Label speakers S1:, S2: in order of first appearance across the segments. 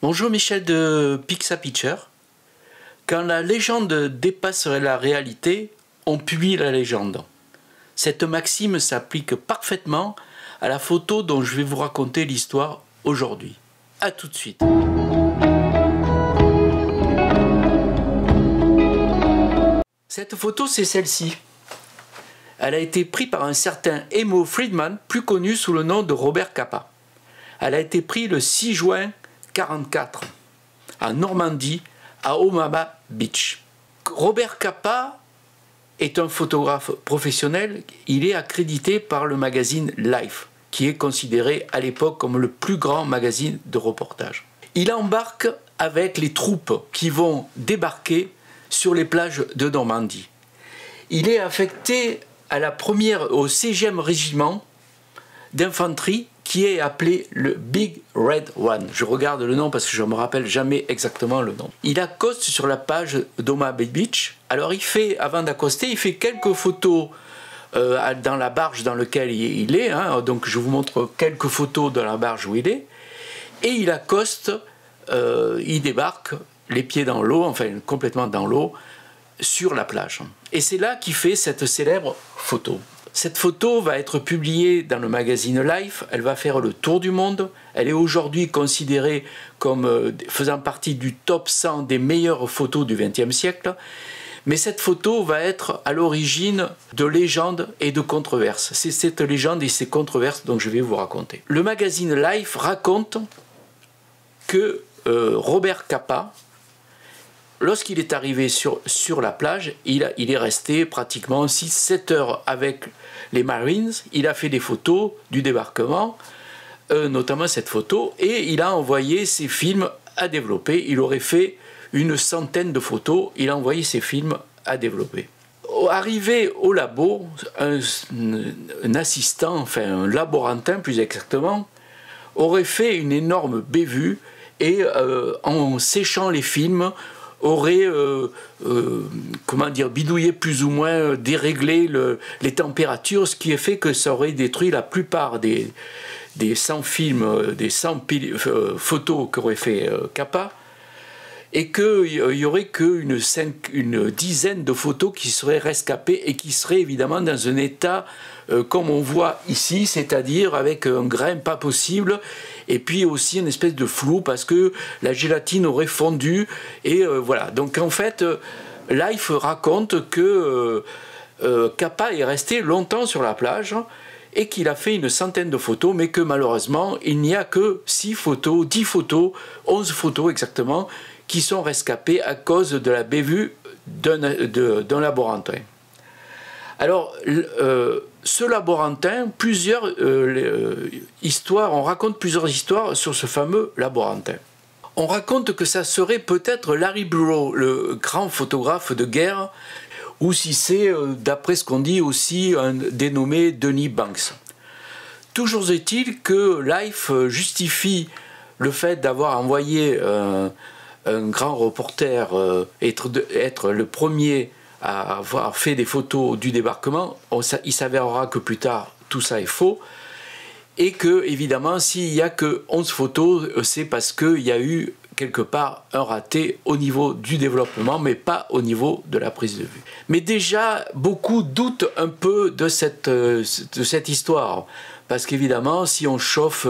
S1: Bonjour Michel de Pixapicture. Quand la légende dépasserait la réalité, on publie la légende. Cette maxime s'applique parfaitement à la photo dont je vais vous raconter l'histoire aujourd'hui. A tout de suite. Cette photo, c'est celle-ci. Elle a été prise par un certain Emo Friedman, plus connu sous le nom de Robert Capa. Elle a été prise le 6 juin 1944, en Normandie, à Omaha Beach. Robert Capa est un photographe professionnel. Il est accrédité par le magazine Life, qui est considéré à l'époque comme le plus grand magazine de reportage. Il embarque avec les troupes qui vont débarquer sur les plages de Normandie. Il est affecté au 16e régiment d'infanterie qui est appelé le Big Red One. Je regarde le nom parce que je ne me rappelle jamais exactement le nom. Il accoste sur la plage d'Omaha Beach. Alors avant d'accoster, il fait quelques photos dans la barge dans laquelle il est. Donc je vous montre quelques photos de la barge où il est. Et il accoste, il débarque, les pieds dans l'eau, enfin complètement dans l'eau, sur la plage. Et c'est là qu'il fait cette célèbre photo. Cette photo va être publiée dans le magazine Life, elle va faire le tour du monde, elle est aujourd'hui considérée comme faisant partie du top 100 des meilleures photos du XXe siècle, mais cette photo va être à l'origine de légendes et de controverses. C'est cette légende et ces controverses dont je vais vous raconter. Le magazine Life raconte que Robert Capa, lorsqu'il est arrivé sur la plage, il est resté pratiquement 6-7 heures avec les Marines. Il a fait des photos du débarquement, notamment cette photo, et il a envoyé ses films à développer. Il aurait fait une centaine de photos, il a envoyé ses films à développer. Arrivé au labo, un assistant, enfin un laborantin plus exactement, aurait fait une énorme bévue et en séchant les films, aurait bidouillé plus ou moins, déréglé les températures, ce qui a fait que ça aurait détruit la plupart des 100 films, des 100 photos qu'aurait fait Capa, et qu'il n'y aurait qu'une dizaine de photos qui seraient rescapées et qui seraient évidemment dans un état comme on voit ici, c'est-à-dire avec un grain pas possible, et puis aussi une espèce de flou parce que la gélatine aurait fondu, et voilà. Donc en fait, Life raconte que Capa est resté longtemps sur la plage et qu'il a fait une centaine de photos, mais que malheureusement, il n'y a que 6 photos, 10 photos, 11 photos exactement, qui sont rescapées à cause de la bévue d'un laborantin. Alors, ce laborantin, on raconte plusieurs histoires sur ce fameux laborantin. On raconte que ça serait peut-être Larry Bureau, le grand photographe de guerre, ou si c'est, d'après ce qu'on dit aussi, un dénommé Denis Banks. Toujours est-il que Life justifie le fait d'avoir envoyé un grand reporter, être le premier à avoir fait des photos du débarquement. Il s'avérera que plus tard tout ça est faux, et que évidemment s'il n'y a que 11 photos, c'est parce qu'il y a eu quelque part un raté au niveau du développement, mais pas au niveau de la prise de vue. Mais déjà, beaucoup doutent un peu de cette histoire. Parce qu'évidemment, si on chauffe,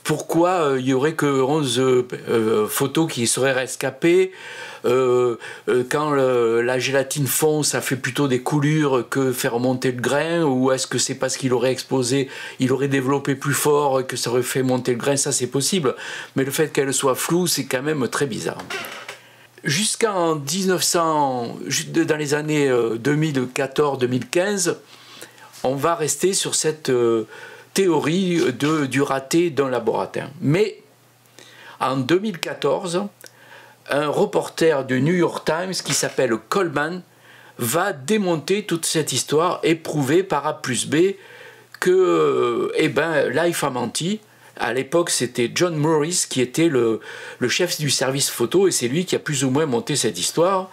S1: pourquoi il n'y aurait que 11 photos qui seraient rescapées quand la gélatine fond, ça fait plutôt des coulures que faire monter le grain, ou est-ce que c'est parce qu'il aurait explosé, il aurait développé plus fort que ça aurait fait monter le grain? Ça c'est possible, mais le fait qu'elle soit floue, c'est quand même très bizarre. Jusqu'en 1900, dans les années 2014-2015, on va rester sur cette théorie du raté d'un laborantin. Mais en 2014, un reporter du New York Times qui s'appelle Coleman va démonter toute cette histoire et prouver par A plus B que Life a menti. À l'époque, c'était John Morris qui était le chef du service photo, et c'est lui qui a plus ou moins monté cette histoire.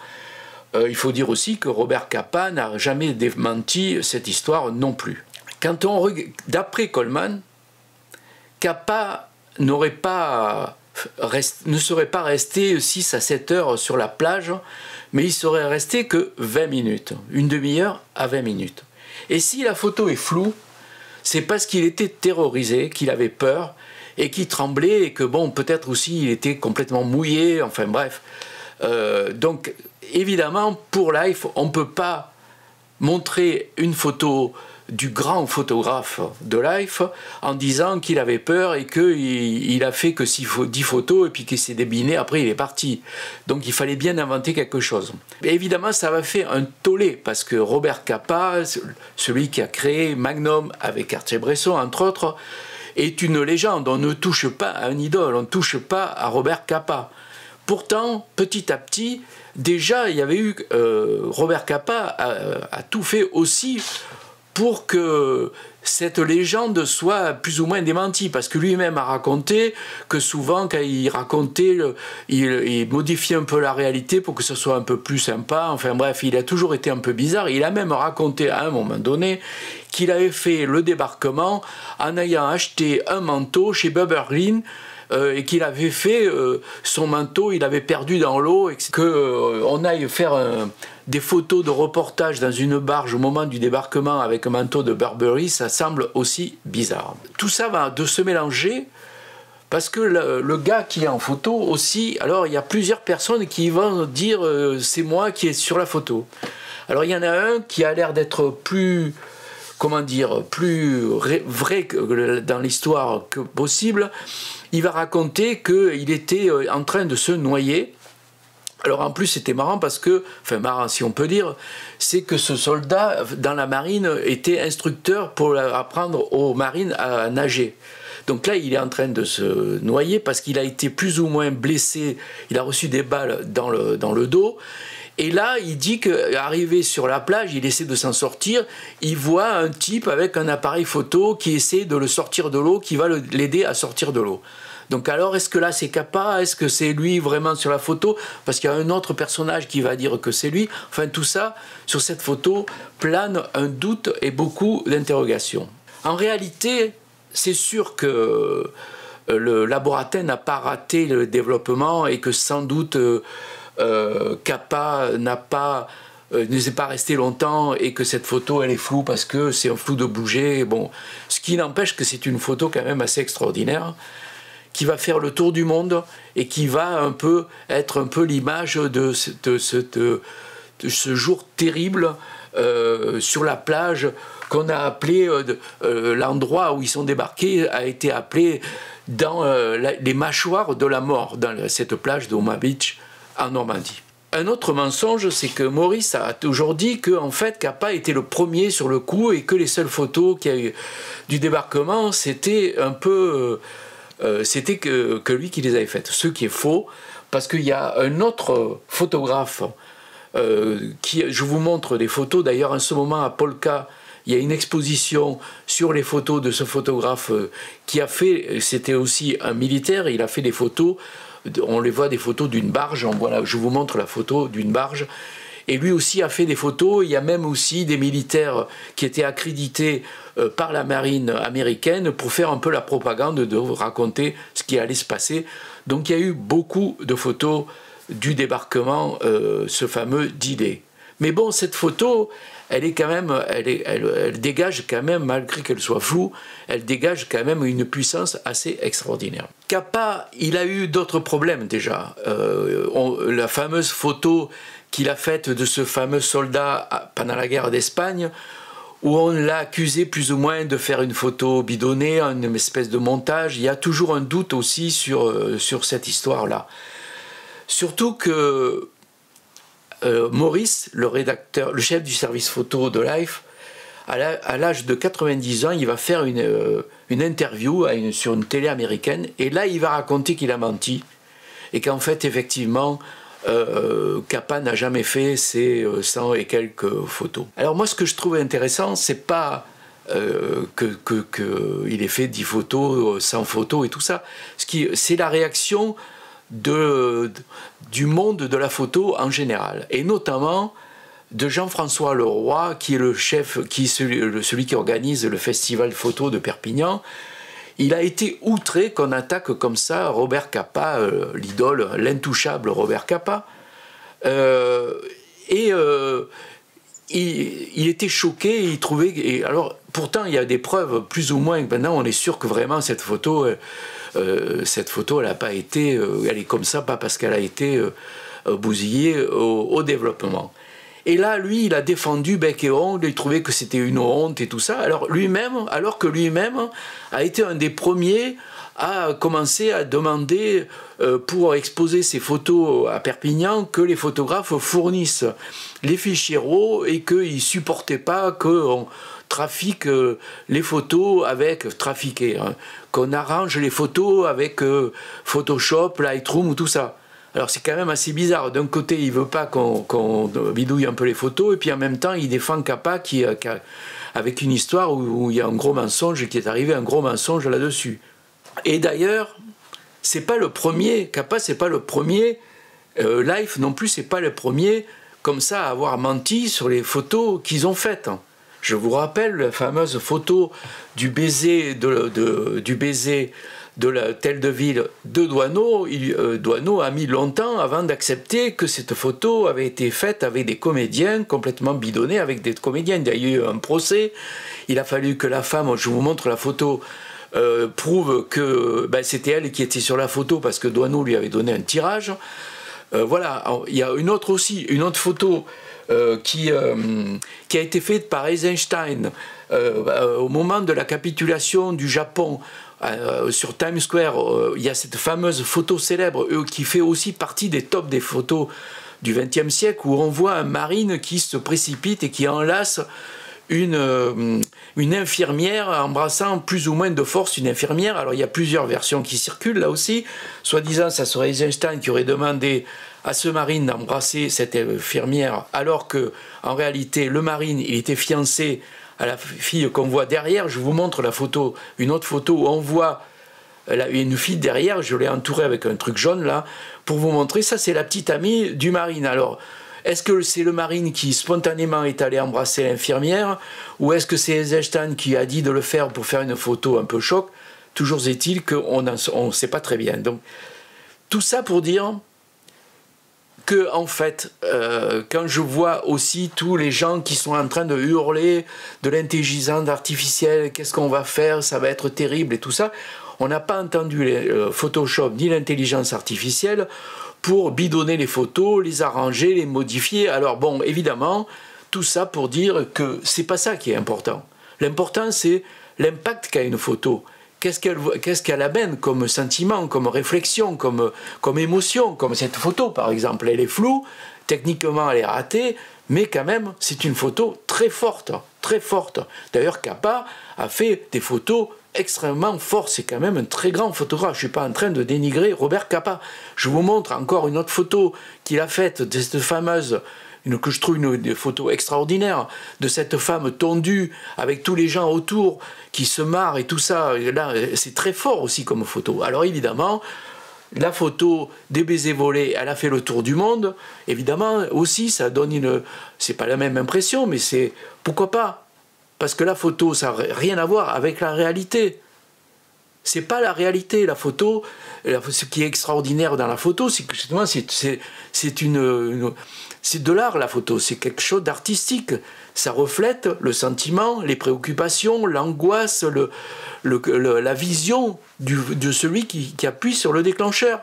S1: Il faut dire aussi que Robert Capa n'a jamais démenti cette histoire non plus. D'après Coleman, Capa n'aurait pas ne serait pas resté 6 à 7 heures sur la plage, mais il serait resté que 20 minutes, une demi-heure à 20 minutes. Et si la photo est floue, c'est parce qu'il était terrorisé, qu'il avait peur, et qu'il tremblait, et que bon, peut-être aussi il était complètement mouillé, enfin bref. Donc évidemment, pour Life, on ne peut pas montrer une photo du grand photographe de Life en disant qu'il avait peur et qu'il a fait que 10 photos et puis qu'il s'est débiné, après il est parti. Donc il fallait bien inventer quelque chose. Et évidemment, ça m'a fait un tollé parce que Robert Capa, celui qui a créé Magnum avec Cartier-Bresson, entre autres, est une légende. On ne touche pas à un idole, on ne touche pas à Robert Capa. Pourtant, petit à petit, déjà, il y avait eu Robert Capa a tout fait aussi pour que cette légende soit plus ou moins démentie, parce que lui-même a raconté que souvent, quand il racontait, il modifiait un peu la réalité pour que ce soit un peu plus sympa. Enfin bref, il a toujours été un peu bizarre. Il a même raconté à un moment donné qu'il avait fait le débarquement en ayant acheté un manteau chez Burberry, et qu'il avait fait son manteau, il avait perdu dans l'eau, et qu'on aille faire des photos de reportage dans une barge au moment du débarquement avec un manteau de Burberry, ça semble aussi bizarre. Tout ça va de se mélanger parce que le gars qui est en photo aussi, alors il y a plusieurs personnes qui vont dire c'est moi qui est sur la photo. Alors il y en a un qui a l'air d'être plus, comment dire, plus vrai dans l'histoire que possible. Il va raconter qu'il était en train de se noyer. Alors en plus c'était marrant parce que, enfin marrant si on peut dire, c'est que ce soldat dans la marine était instructeur pour apprendre aux marines à nager. Donc là il est en train de se noyer parce qu'il a été plus ou moins blessé, il a reçu des balles dans le dos. Et là, il dit qu'arrivé sur la plage, il essaie de s'en sortir, il voit un type avec un appareil photo qui essaie de le sortir de l'eau, qui va l'aider à sortir de l'eau. Donc alors, est-ce que là c'est Capa? Est-ce que c'est lui vraiment sur la photo? Parce qu'il y a un autre personnage qui va dire que c'est lui. Enfin, tout ça, sur cette photo, plane un doute et beaucoup d'interrogations. En réalité, c'est sûr que le Laboratin n'a pas raté le développement et que sans doute Capa ne s'est pas resté longtemps et que cette photo elle est floue parce que c'est un flou de bouger. Bon, ce qui n'empêche que c'est une photo quand même assez extraordinaire qui va faire le tour du monde et qui va être un peu l'image de ce jour terrible sur la plage qu'on a appelé l'endroit où ils sont débarqués a été appelé dans les mâchoires de la mort dans cette plage d'Omaha Beach en Normandie. Un autre mensonge, c'est que Maurice a toujours dit que en fait Capa était le premier sur le coup et que les seules photos qu'il y a eu du débarquement c'était un peu c'était que lui qui les avait faites, ce qui est faux parce qu'il y a un autre photographe je vous montre des photos d'ailleurs en ce moment à Polka. Il y a une exposition sur les photos de ce photographe qui a fait, c'était aussi un militaire, il a fait des photos, on les voit des photos d'une barge, voilà, je vous montre la photo d'une barge, et lui aussi a fait des photos, il y a même aussi des militaires qui étaient accrédités par la marine américaine pour faire un peu la propagande, de raconter ce qui allait se passer. Donc il y a eu beaucoup de photos du débarquement, ce fameux D-Day. Mais bon, cette photo, elle est quand même, elle dégage quand même, malgré qu'elle soit floue, elle dégage quand même une puissance assez extraordinaire. Capa, il a eu d'autres problèmes déjà. La fameuse photo qu'il a faite de ce fameux soldat pendant la guerre d'Espagne, où on l'a accusé plus ou moins de faire une photo bidonnée, une espèce de montage. Il y a toujours un doute aussi sur cette histoire-là. Surtout que Maurice, le chef du service photo de Life, à l'âge de 90 ans, il va faire une interview sur une télé américaine, et là il va raconter qu'il a menti, et qu'en fait effectivement Capa n'a jamais fait ces 100 et quelques photos. Alors moi ce que je trouve intéressant, c'est pas qu'il ait fait 10 photos, 100 photos et tout ça, c'est la réaction du monde de la photo en général, et notamment de Jean-François Leroy, qui est le chef, celui qui organise le festival photo de Perpignan. il a été outré qu'on attaque comme ça Robert Capa, l'idole, l'intouchable Robert Capa. Il était choqué, il trouvait... Et alors, pourtant, il y a des preuves, plus ou moins, maintenant on est sûr que vraiment cette photo, elle n'a pas été... elle est comme ça, pas parce qu'elle a été bousillée au développement. Et là, lui, il a défendu bec et ongle, il trouvait que c'était une honte et tout ça, alors que lui-même a été un des premiers à commencer à demander pour exposer ses photos à Perpignan que les photographes fournissent les fichiers RAW et qu'ils ne supportaient pas qu'on trafique les photos avec trafiquer, hein, qu'on arrange les photos avec Photoshop, Lightroom ou tout ça. Alors c'est quand même assez bizarre. D'un côté, il ne veut pas qu'on bidouille un peu les photos, et puis en même temps, il défend Capa avec une histoire où il y a un gros mensonge qui est arrivé, un gros mensonge là-dessus. Et d'ailleurs, c'est pas le premier, Capa, c'est pas le premier, Life non plus, c'est pas le premier comme ça à avoir menti sur les photos qu'ils ont faites. Je vous rappelle la fameuse photo du baiser de la telle de ville de Doisneau. Doisneau a mis longtemps avant d'accepter que cette photo avait été faite avec des comédiens complètement bidonnés, avec des comédiens. Il y a eu un procès, il a fallu que la femme, je vous montre la photo, prouve que c'était elle qui était sur la photo parce que Doisneau lui avait donné un tirage. Voilà, il y a une autre photo qui a été faite par Eisenstein au moment de la capitulation du Japon sur Times Square. Il y a cette fameuse photo célèbre qui fait aussi partie des tops des photos du XXe siècle, où on voit un marine qui se précipite et qui enlace une infirmière, embrassant plus ou moins de force une infirmière. Alors il y a plusieurs versions qui circulent là aussi. Soi-disant, ça serait Eisenstein qui aurait demandé à ce marine d'embrasser cette infirmière, alors que en réalité le marine, il était fiancé à la fille qu'on voit derrière. Je vous montre la photo, une autre photo où on voit une fille derrière. Je l'ai entourée avec un truc jaune là pour vous montrer. Ça, c'est la petite amie du marine. Alors, est-ce que c'est le marine qui spontanément est allé embrasser l'infirmière, ou est-ce que c'est Eisenstein qui a dit de le faire pour faire une photo un peu choc? Toujours est-il qu'on ne sait pas très bien. Donc, tout ça pour dire que, en fait, quand je vois aussi tous les gens qui sont en train de hurler de l'intelligence artificielle, qu'est-ce qu'on va faire, ça va être terrible et tout ça, on n'a pas entendu Photoshop ni l'intelligence artificielle pour bidonner les photos, les arranger, les modifier. Alors bon, évidemment, tout ça pour dire que c'est pas ça qui est important. L'important, c'est l'impact qu'a une photo. Qu'est-ce qu'elle amène comme sentiment, comme réflexion, comme émotion, comme cette photo par exemple. Elle est floue, techniquement elle est ratée, mais quand même c'est une photo très forte, très forte. D'ailleurs Capa a fait des photos extrêmement fortes, c'est quand même un très grand photographe. Je ne suis pas en train de dénigrer Robert Capa. Je vous montre encore une autre photo qu'il a faite de cette fameuse, que je trouve une photo extraordinaire, de cette femme tondue avec tous les gens autour qui se marrent et tout ça. Et là, c'est très fort aussi comme photo. Alors évidemment, la photo des baisers volés, elle a fait le tour du monde. Évidemment, aussi, ça donne c'est pas la même impression, mais c'est... Pourquoi pas? Parce que la photo, ça n'a rien à voir avec la réalité. C'est pas la réalité, la photo. Ce qui est extraordinaire dans la photo, c'est que justement, c'est de l'art, la photo. C'est quelque chose d'artistique. Ça reflète le sentiment, les préoccupations, l'angoisse, la vision de celui qui appuie sur le déclencheur.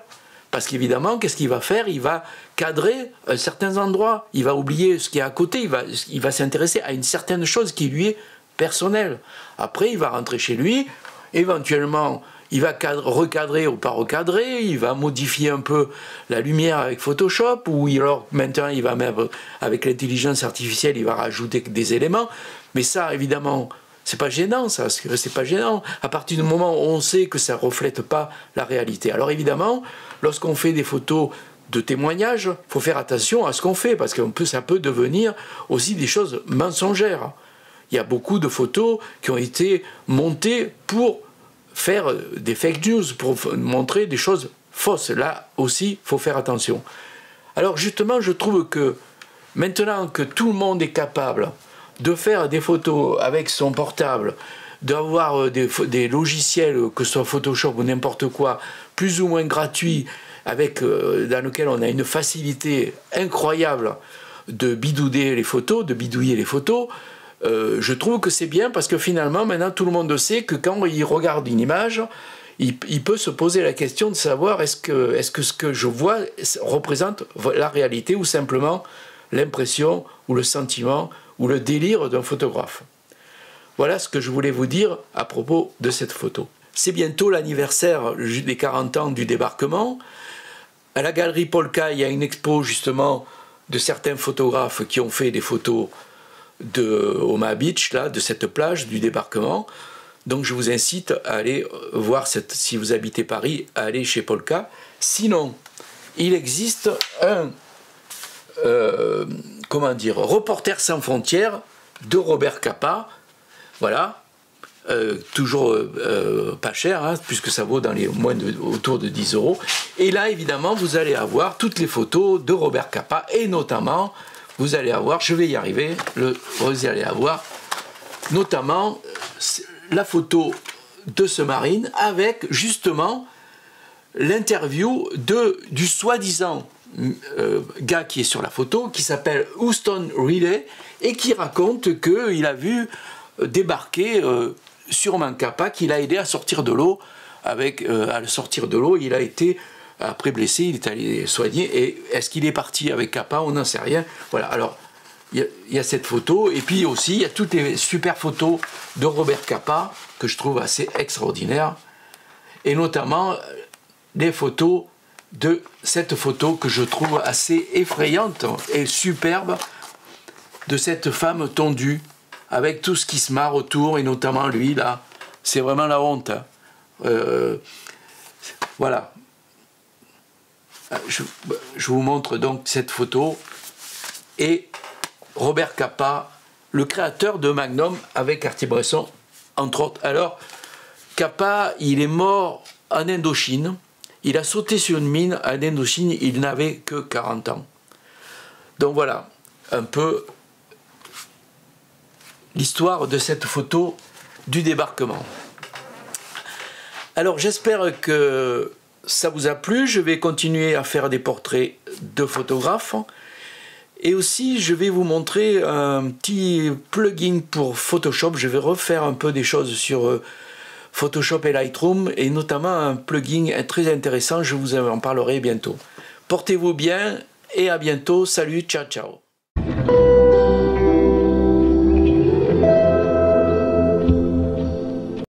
S1: Parce qu'évidemment, qu'est-ce qu'il va faire? Il va cadrer certains endroits. Il va oublier ce qui est à côté. Il va s'intéresser à une certaine chose qui lui est personnelle. Après, il va rentrer chez lui. Éventuellement, il va recadrer ou pas recadrer. Il va modifier un peu la lumière avec Photoshop. Ou alors, maintenant, il va même, avec l'intelligence artificielle, il va rajouter des éléments. Mais ça, évidemment... C'est pas gênant, ça, c'est pas gênant. À partir du moment où on sait que ça reflète pas la réalité. Alors évidemment, lorsqu'on fait des photos de témoignages, il faut faire attention à ce qu'on fait, parce que ça peut devenir aussi des choses mensongères. Il y a beaucoup de photos qui ont été montées pour faire des fake news, pour montrer des choses fausses. Là aussi, il faut faire attention. Alors justement, je trouve que maintenant que tout le monde est capable de faire des photos avec son portable, d'avoir des logiciels, que ce soit Photoshop ou n'importe quoi, plus ou moins gratuits, avec, dans lequel on a une facilité incroyable de bidouiller les photos, je trouve que c'est bien parce que finalement, maintenant, tout le monde sait que quand il regarde une image, il peut se poser la question de savoir est-ce que ce que je vois représente la réalité ou simplement l'impression ou le sentiment ou le délire d'un photographe. Voilà ce que je voulais vous dire à propos de cette photo. C'est bientôt l'anniversaire des 40 ans du débarquement. À la galerie Polka, il y a une expo justement de certains photographes qui ont fait des photos de Omaha Beach, là, de cette plage du débarquement. Donc je vous incite à aller voir, si vous habitez Paris, à aller chez Polka. Sinon, il existe un Reporters sans frontières de Robert Capa. Voilà, toujours pas cher, hein, puisque ça vaut autour de 10 €. Et là, évidemment, vous allez avoir toutes les photos de Robert Capa, et notamment, vous allez avoir, je vais y arriver, vous allez avoir notamment la photo de ce marine avec justement l'interview du soi-disant gars qui est sur la photo, qui s'appelle Houston Riley, et qui raconte qu'il a vu débarquer sûrement Capa, qu'il a aidé à sortir de l'eau. À le sortir de l'eau, il a été après blessé, il est allé soigner. Et est-ce qu'il est parti avec Capa? On n'en sait rien. Voilà. Alors il y a cette photo, et puis aussi il y a toutes les super photos de Robert Capa que je trouve assez extraordinaires, et notamment les photos de cette photo que je trouve assez effrayante et superbe de cette femme tondue avec tout ce qui se marre autour, et notamment lui là. C'est vraiment la honte, hein. Voilà, je vous montre donc cette photo, et Robert Capa, le créateur de Magnum avec Cartier-Bresson, entre autres. Alors, Capa, il est mort en Indochine. Il a sauté sur une mine en Indochine, il n'avait que 40 ans. Donc voilà, un peu l'histoire de cette photo du débarquement. Alors j'espère que ça vous a plu. Je vais continuer à faire des portraits de photographes. Et aussi, je vais vous montrer un petit plugin pour Photoshop. Je vais refaire un peu des choses sur Photoshop et Lightroom, et notamment un plugin très intéressant. Je vous en parlerai bientôt. Portez-vous bien et à bientôt. Salut, ciao, ciao.